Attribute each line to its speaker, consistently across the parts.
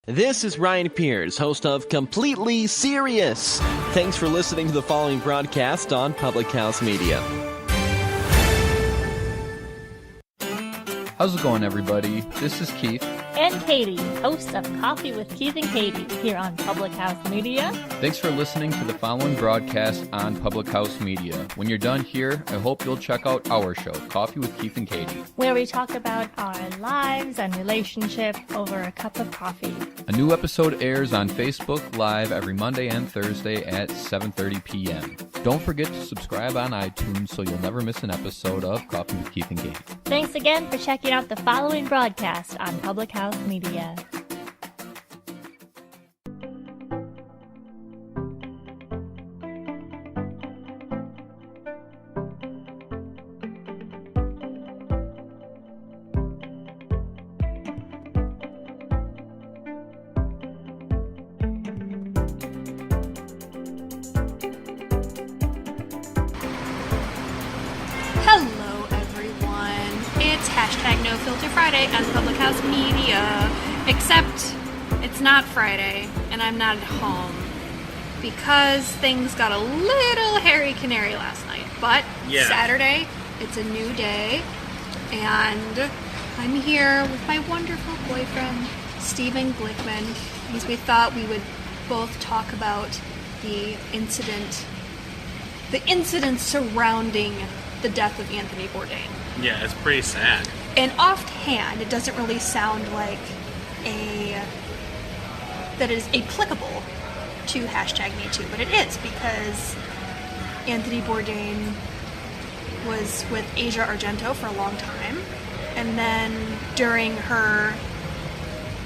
Speaker 1: This is Ryan Pierce, host of Completely Serious. Thanks for listening to the following broadcast on Public House Media.
Speaker 2: How's it going, everybody? This is Keith.
Speaker 3: And Katie, hosts of Coffee with Keith and Katie, here on Public House Media.
Speaker 2: Thanks for listening to the following broadcast on Public House Media. When you're done here, I hope you'll check out our show, Coffee with Keith and Katie,
Speaker 3: where we talk about our lives and relationship over a cup of coffee.
Speaker 2: A new episode airs on Facebook Live every Monday and Thursday at 7:30 p.m. Don't forget to subscribe on iTunes so you'll never miss an episode of Coffee with Keith and Katie.
Speaker 3: Thanks again for checking out the following broadcast on Public House Media.
Speaker 4: Hello everyone, it's #No Filter Friday on Public House Media, except it's not Friday and I'm not at home because things got a little hairy canary last night, but Saturday, it's a new day and I'm here with my wonderful boyfriend, Stephen Glickman, because we thought we would both talk about the incident surrounding the death of Anthony Bourdain.
Speaker 5: Yeah, it's pretty sad.
Speaker 4: And offhand, it doesn't really sound like that is applicable to #MeToo, but it is, because Anthony Bourdain was with Asia Argento for a long time, and then during her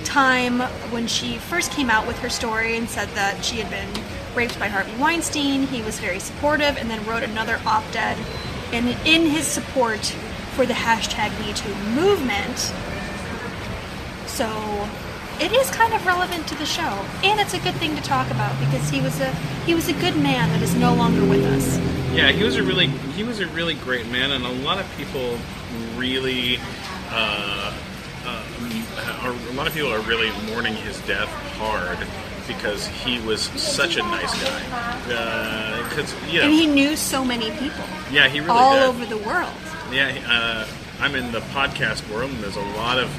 Speaker 4: time when she first came out with her story and said that she had been raped by Harvey Weinstein, he was very supportive and then wrote another op-ed in his support for the #MeToo movement. So it is kind of relevant to the show, and it's a good thing to talk about because he was a good man that is no longer with us.
Speaker 5: Yeah, he was a really great man, and a lot of people really are really mourning his death hard because he was such a nice guy.
Speaker 4: And he knew so many people.
Speaker 5: Yeah, he really
Speaker 4: all
Speaker 5: did.
Speaker 4: over the world.
Speaker 5: Yeah, I'm in the podcast world, and there's a lot of,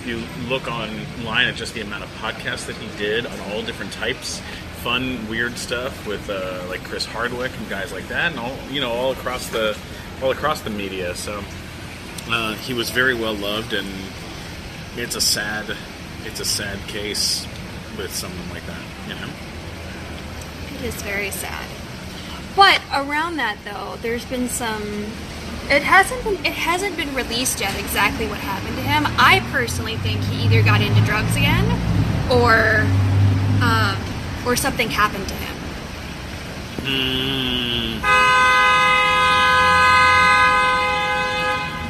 Speaker 5: you look online at just the amount of podcasts that he did on all different types, fun, weird stuff with like Chris Hardwick and guys like that, and all across the media. So he was very well loved, and it's a sad case with someone like that, you know.
Speaker 4: It is very sad. But around that, though, there's been some. It hasn't been released yet exactly what happened to him. I personally think he either got into drugs again, or something happened to him.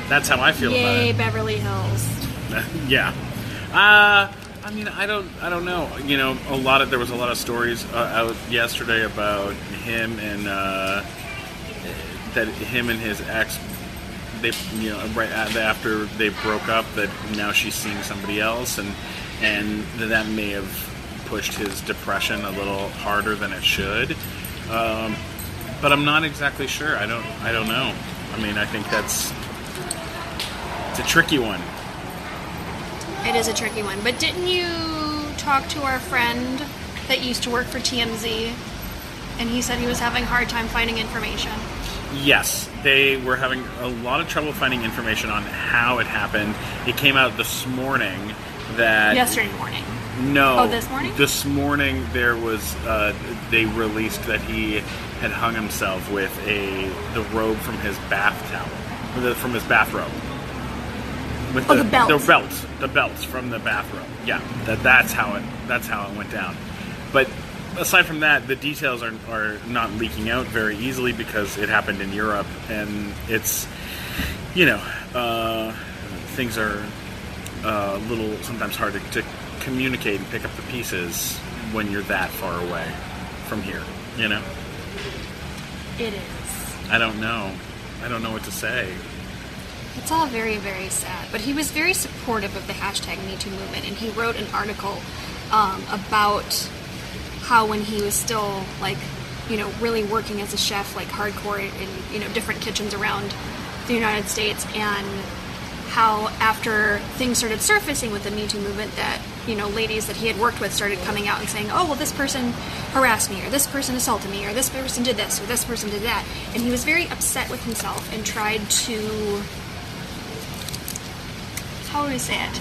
Speaker 5: That's how I feel about it.
Speaker 4: Yay, Beverly Hills.
Speaker 5: Yeah. I mean, I don't know. You know, there was a lot of stories out yesterday about him and that him and his ex, they, right after they broke up, that now she's seeing somebody else, and that may have pushed his depression a little harder than it should. But I'm not exactly sure. I don't know. I mean, I think it's a tricky one.
Speaker 4: It is a tricky one. But didn't you talk to our friend that used to work for TMZ, and he said he was having a hard time finding information?
Speaker 5: Yes, they were having a lot of trouble finding information on how it happened. It came out this morning that...
Speaker 4: Yesterday morning.
Speaker 5: No.
Speaker 4: Oh, this morning?
Speaker 5: This morning there was... they released that he had hung himself with the robe from his bath towel. From his bathrobe. With
Speaker 4: the belt.
Speaker 5: The belts from the bathrobe. Yeah, that's how it went down. But aside from that, the details are not leaking out very easily because it happened in Europe, and it's, things are a little sometimes hard to communicate and pick up the pieces when you're that far away from here,
Speaker 4: It is.
Speaker 5: I don't know what to say.
Speaker 4: It's all very, very sad. But he was very supportive of the #MeToo movement, and he wrote an article about how when he was still, like, you know, really working as a chef, like, hardcore in, you know, different kitchens around the United States, and how after things started surfacing with the Me Too movement that, you know, ladies that he had worked with started coming out and saying, oh, well, this person harassed me, or this person assaulted me, or this person did this, or this person did that. And he was very upset with himself and tried to, how would I say it,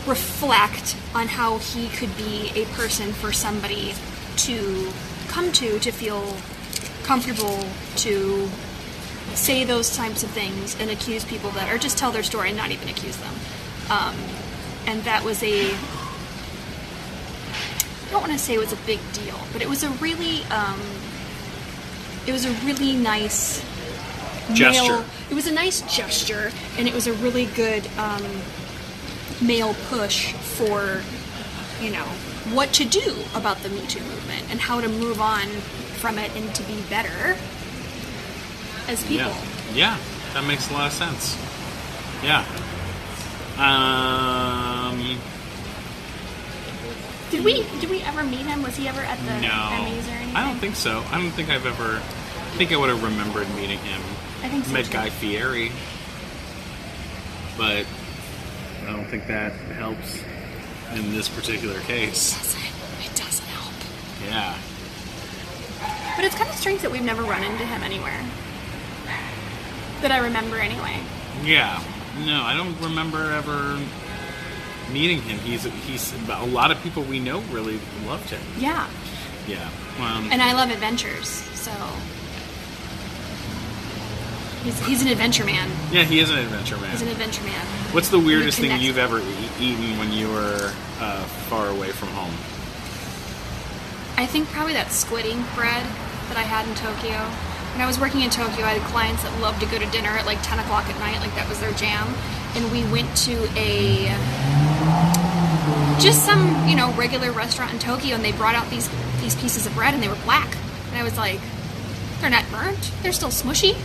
Speaker 4: reflect on how he could be a person for somebody to come to feel comfortable to say those types of things and accuse people that, or just tell their story and not even accuse them. And that was I don't want to say it was a big deal, but it was a really nice
Speaker 5: gesture.
Speaker 4: It was a nice gesture, and it was a really good male push for, you know, what to do about the Me Too movement and how to move on from it and to be better as people.
Speaker 5: Yeah, that makes a lot of sense. Yeah.
Speaker 4: Did we ever meet him? Was he ever at the Emmys or anything?
Speaker 5: I don't think so. I don't think I've ever. I think I would have remembered meeting him.
Speaker 4: I think so
Speaker 5: Met
Speaker 4: too.
Speaker 5: Guy Fieri, but I don't think that helps in this particular case.
Speaker 4: It doesn't help.
Speaker 5: Yeah.
Speaker 4: But it's kind of strange that we've never run into him anywhere. That I remember anyway.
Speaker 5: Yeah. No, I don't remember ever meeting him. He's a lot of people we know really loved him.
Speaker 4: Yeah.
Speaker 5: Yeah.
Speaker 4: And I love adventures, so he's an adventure man.
Speaker 5: Yeah, he is an adventure man.
Speaker 4: He's an adventure man.
Speaker 5: What's the weirdest thing
Speaker 4: connect.
Speaker 5: you've ever eaten when you were far away from home?
Speaker 4: I think probably that squid ink bread that I had in Tokyo. When I was working in Tokyo, I had clients that loved to go to dinner at like 10 o'clock at night, like that was their jam. And we went to just some, you know, regular restaurant in Tokyo, and they brought out these pieces of bread, and they were black. And I was like, they're not burnt, they're still smushy.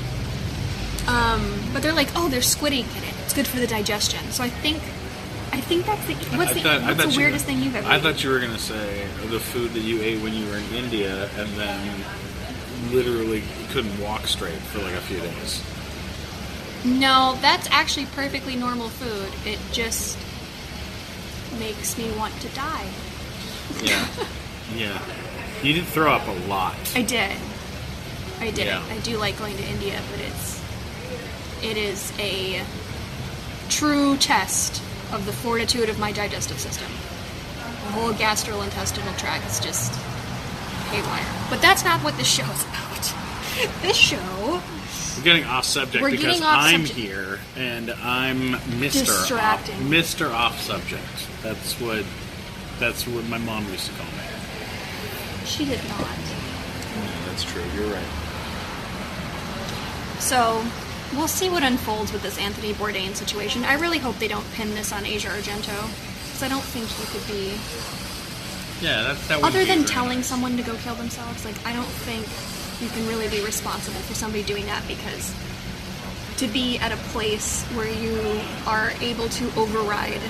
Speaker 4: But they're like, oh, there's squid ink in it. It's good for the digestion. So I think that's what's the weirdest thing you've ever eaten?
Speaker 5: I thought you were going to say the food that you ate when you were in India and then literally couldn't walk straight for like a few days.
Speaker 4: No, that's actually perfectly normal food. It just makes me want to die.
Speaker 5: Yeah. Yeah. You did throw up a lot.
Speaker 4: I did.
Speaker 5: Yeah.
Speaker 4: I do like going to India, but it is a true test of the fortitude of my digestive system. The whole gastrointestinal tract is just haywire. But that's not what this show is about. This show...
Speaker 5: We're getting off subject because I'm here and I'm Mr. Off Subject. That's what my mom used to call me.
Speaker 4: She did not.
Speaker 5: Yeah, that's true. You're right.
Speaker 4: So, we'll see what unfolds with this Anthony Bourdain situation. I really hope they don't pin this on Asia Argento, because I don't think he could be...
Speaker 5: Yeah, that would
Speaker 4: other
Speaker 5: be
Speaker 4: than
Speaker 5: very
Speaker 4: telling
Speaker 5: nice.
Speaker 4: someone to go kill themselves, like, I don't think you can really be responsible for somebody doing that, because to be at a place where you are able to override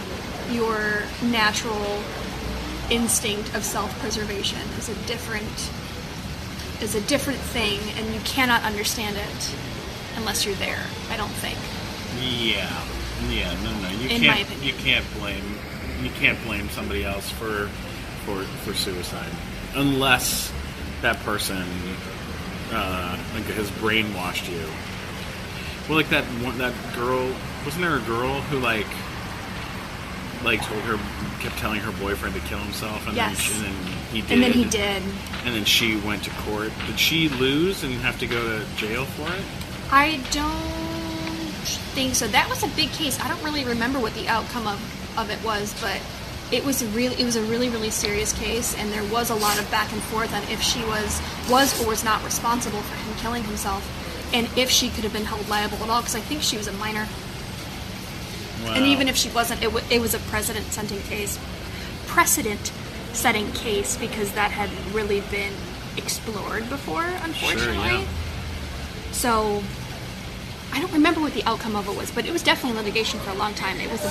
Speaker 4: your natural instinct of self-preservation is a different thing, and you cannot understand it unless you're there, I don't think.
Speaker 5: Yeah, no.
Speaker 4: My opinion.
Speaker 5: You can't blame somebody else for suicide unless that person has brainwashed you. Well, like that girl, wasn't there a girl who like kept telling her boyfriend to kill himself, and
Speaker 4: Yes.
Speaker 5: then he did.
Speaker 4: And then he did.
Speaker 5: And then she went to court. Did she lose and have to go to jail for it?
Speaker 4: I don't think so. That was a big case. I don't really remember what the outcome of it was, but it was a really serious case, and there was a lot of back and forth on if she was or was not responsible for him killing himself, and if she could have been held liable at all, because I think she was a minor.
Speaker 5: Wow.
Speaker 4: And even if she wasn't, it was a precedent-setting case because that had really been explored before, unfortunately.
Speaker 5: Sure, yeah.
Speaker 4: So, I don't remember what the outcome of it was, but it was definitely litigation for a long time. It was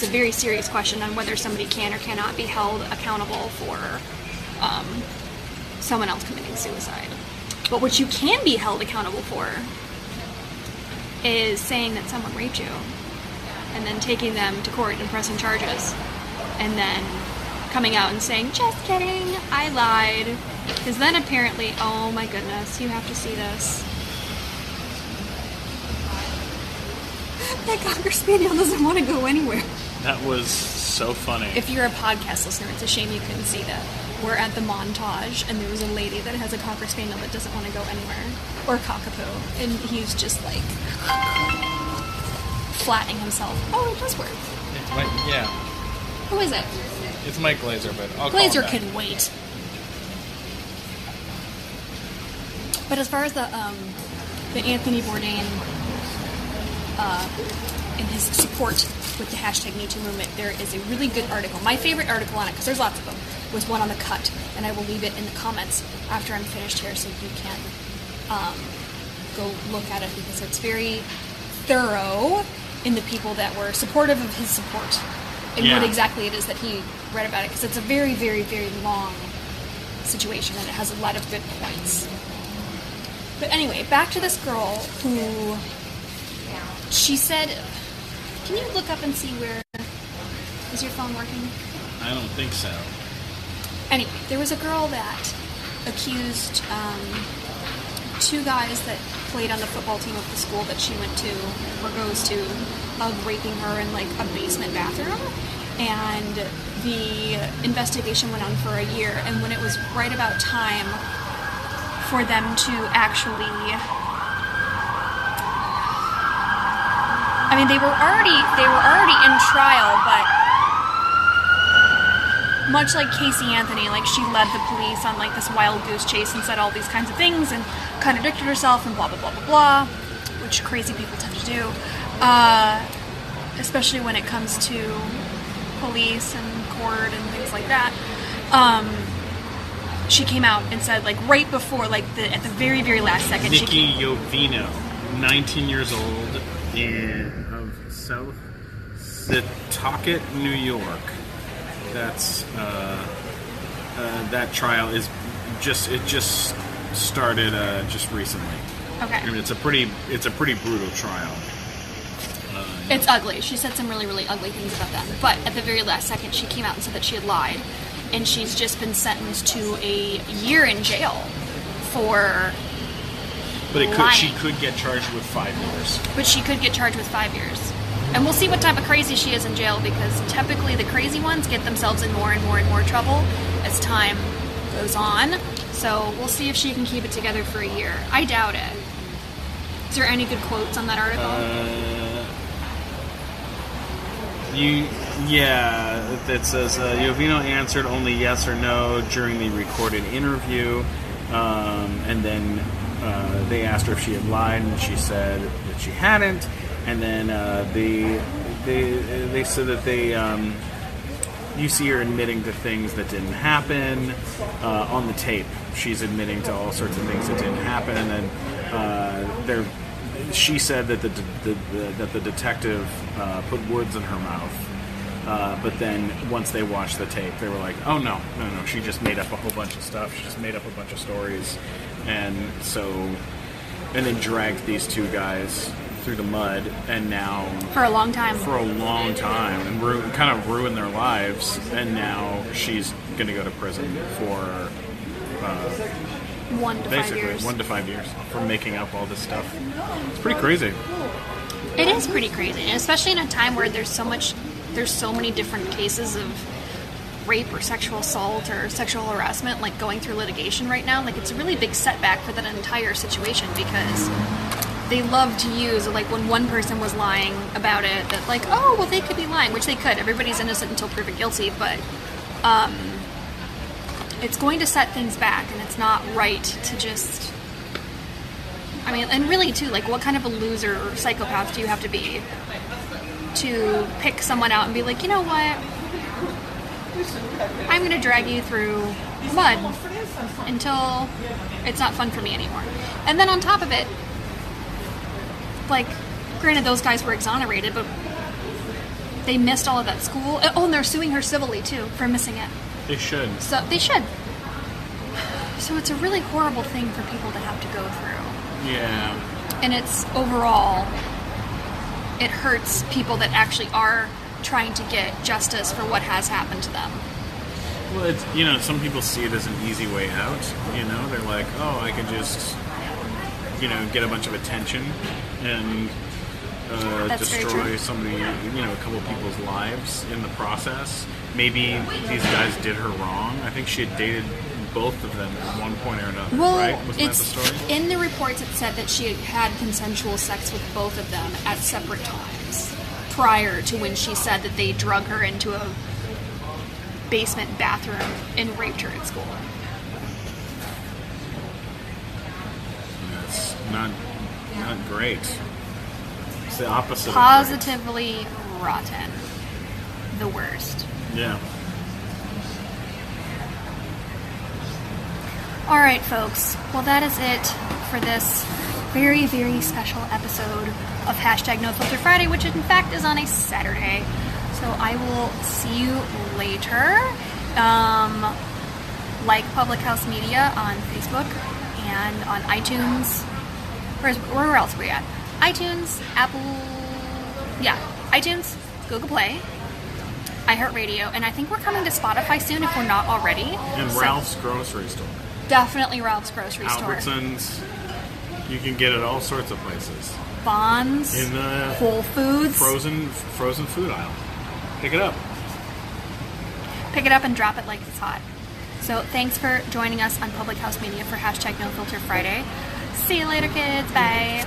Speaker 4: a very serious question on whether somebody can or cannot be held accountable for someone else committing suicide. But what you can be held accountable for is saying that someone raped you, and then taking them to court and pressing charges, and then coming out and saying, just kidding, I lied. Because then apparently, oh my goodness, you have to see this. That Cocker Spaniel doesn't want to go anywhere.
Speaker 5: That was so funny.
Speaker 4: If you're a podcast listener, it's a shame you couldn't see that. We're at the montage, and there was a lady that has a Cocker Spaniel that doesn't want to go anywhere. Or a cockapoo. And he's just like flattening himself. Oh, it does work.
Speaker 5: Yeah.
Speaker 4: Who is it?
Speaker 5: It's Mike Glazer, but I'll
Speaker 4: Glazer
Speaker 5: call him
Speaker 4: can wait. But as far as the Anthony Bourdain and his support with the hashtag #MeToo movement, there is a really good article. My favorite article on it, because there's lots of them, was one on The Cut, and I will leave it in the comments after I'm finished here so you can go look at it, because it's very thorough in the people that were supportive of his support and what exactly it is that he read about it, because it's a very, very, very long situation and it has a lot of good points. But anyway, back to this girl who, she said, can you look up and see where, is your phone working?
Speaker 5: I don't think so.
Speaker 4: Anyway, there was a girl that accused two guys that played on the football team of the school that she went to, or goes to, of raping her in like a basement bathroom. And the investigation went on for a year, and when it was right about time for them to actually, I mean, they were already in trial, but much like Casey Anthony, like, she led the police on like this wild goose chase and said all these kinds of things and contradicted herself and blah blah blah blah blah, which crazy people tend to do, especially when it comes to police and court and things like that. She came out and said, like, right before, like, at the very, very last second,
Speaker 5: Nikki Jovino, 19 years old, of South Setauket, New York. That's that trial is just started just recently.
Speaker 4: Okay.
Speaker 5: I mean, it's a pretty brutal trial.
Speaker 4: It's ugly. She said some really, really ugly things about that. But at the very last second, she came out and said that she had lied. And she's just been sentenced to a year in jail for lying.
Speaker 5: She could get charged with 5 years.
Speaker 4: But she could get charged with 5 years. And we'll see what type of crazy she is in jail, because typically the crazy ones get themselves in more and more and more trouble as time goes on. So we'll see if she can keep it together for a year. I doubt it. Is there any good quotes on that article?
Speaker 5: It says Jovino answered only yes or no during the recorded interview, and then they asked her if she had lied, and she said that she hadn't. And then they said that you see her admitting to things that didn't happen on the tape. She's admitting to all sorts of things that didn't happen, and then she said that the detective put words in her mouth. But then once they watched the tape, they were like, oh, no, she just made up a whole bunch of stuff. She just made up a bunch of stories. And then dragged these two guys through the mud, and now...
Speaker 4: For a long time.
Speaker 5: And kind of ruined their lives. And now she's going to go to prison for...
Speaker 4: 1 to 5 years.
Speaker 5: 1 to 5 years for making up all this stuff. It's pretty crazy.
Speaker 4: It is pretty crazy, and especially in a time where there's so many different cases of rape or sexual assault or sexual harassment, like, going through litigation right now. Like, it's a really big setback for that entire situation, because they love to use, like, when one person was lying about it, that, like, oh, well, they could be lying, which they could. Everybody's innocent until proven guilty, but it's going to set things back, and it's not right to just... I mean, and really, too, like, what kind of a loser or psychopath do you have to be to pick someone out and be like, you know what? I'm going to drag you through mud until it's not fun for me anymore. And then on top of it, like, granted, those guys were exonerated, but they missed all of that school. Oh, and they're suing her civilly, too, for missing it.
Speaker 5: They should.
Speaker 4: So, they should. So it's a really horrible thing for people to have to go through.
Speaker 5: Yeah.
Speaker 4: And it's, overall, it hurts people that actually are trying to get justice for what has happened to them.
Speaker 5: Well, it's, you know, some people see it as an easy way out. You know, they're like, oh, I can just, you know, get a bunch of attention and destroy somebody, you know, a couple people's lives in the process. Maybe these guys did her wrong. I think she had dated both of them at one point or another, right? Wasn't that the story?
Speaker 4: In the reports it said that she had consensual sex with both of them at separate times prior to when she said that they drug her into a basement bathroom and raped her at school.
Speaker 5: That's not great. It's the opposite.
Speaker 4: Positively rotten. The worst.
Speaker 5: Yeah.
Speaker 4: All right, folks. Well, that is it for this very, very special episode of #NoFilter Friday, which in fact is on a Saturday. So I will see you later. Like Public House Media on Facebook and on iTunes. Where else are we at? iTunes, Apple... Yeah, iTunes, Google Play, iHeartRadio, and I think we're coming to Spotify soon if we're not already.
Speaker 5: And Ralph's Grocery Store.
Speaker 4: Definitely Ralph's Grocery Store.
Speaker 5: Albertsons. You can get it all sorts of places.
Speaker 4: Bonds.
Speaker 5: In the
Speaker 4: Whole Foods.
Speaker 5: frozen food aisle. Pick it up.
Speaker 4: Pick it up and drop it like it's hot. So thanks for joining us on Public House Media for #NoFilter Friday. See you later, kids. Bye.